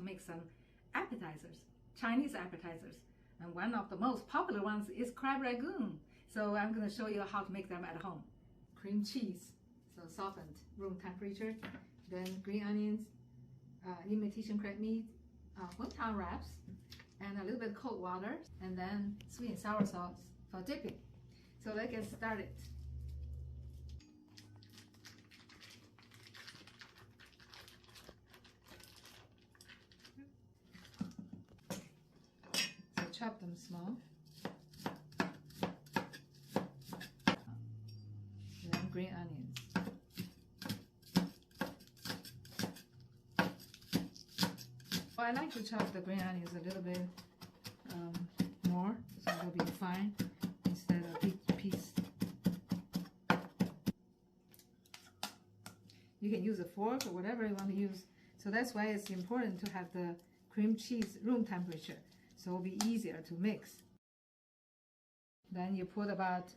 to make some appetizers, Chinese appetizers. And one of the most popular ones is Crab Ragoon. So I'm going to show you how to make them at home. Cream cheese, so softened, room temperature. Then green onions, imitation crab meat, wonton wraps, and a little bit of cold water. And then sweet and sour sauce for dipping. So let's get started. So chop them small. Then green onions. Well, I like to chop the green onions a little bit more, so they'll be fine instead of big piece. You can use a fork or whatever you want to use. So that's why it's important to have the cream cheese room temperature, so it'll be easier to mix. Then you put about,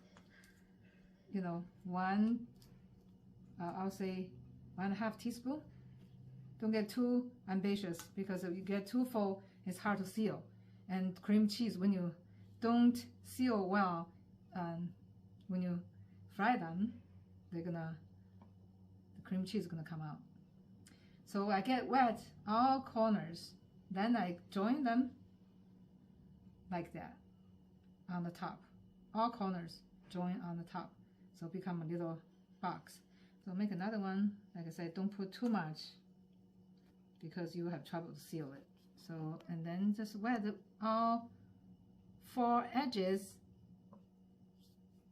I'll say 1.5 teaspoon. Don't get too ambitious, because if you get too full, it's hard to seal. And cream cheese, when you don't seal well, when you fry them, the cream cheese is gonna come out. So I get wet all corners, then I join them like that on the top. All corners join on the top, so become a little box. So make another one. Like I said, don't put too much, because you have trouble to seal it. So, and then just wet all 4 edges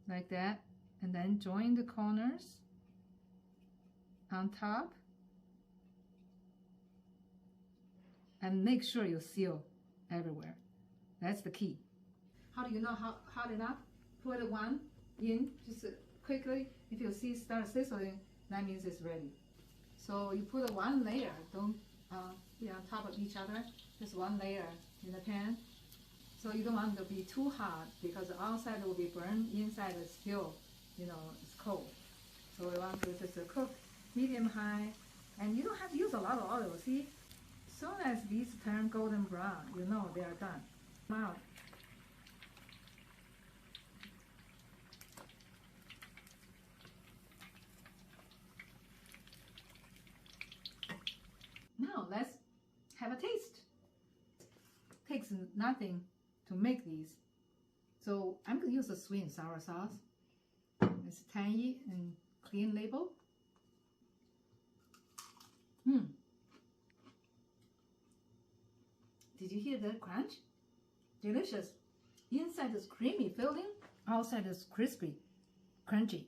like that, and then join the corners on top, and make sure you seal everywhere. That's the key. How do you know how hot enough? Put one in just quickly. If you see start sizzling, that means it's ready. So you put one layer, don't be on top of each other, just one layer in the pan. So you don't want it to be too hot, because the outside will be burned, inside is still, it's cold. So we want to just cook medium high, and you don't have to use a lot of oil. See, as soon as these turn golden brown, you know they are done. Now, let's have a taste. Takes nothing to make these. So I'm going to use a sweet and sour sauce. It's tangy and clean label. Did you hear the crunch? Delicious. Inside is creamy filling, outside is crispy, crunchy.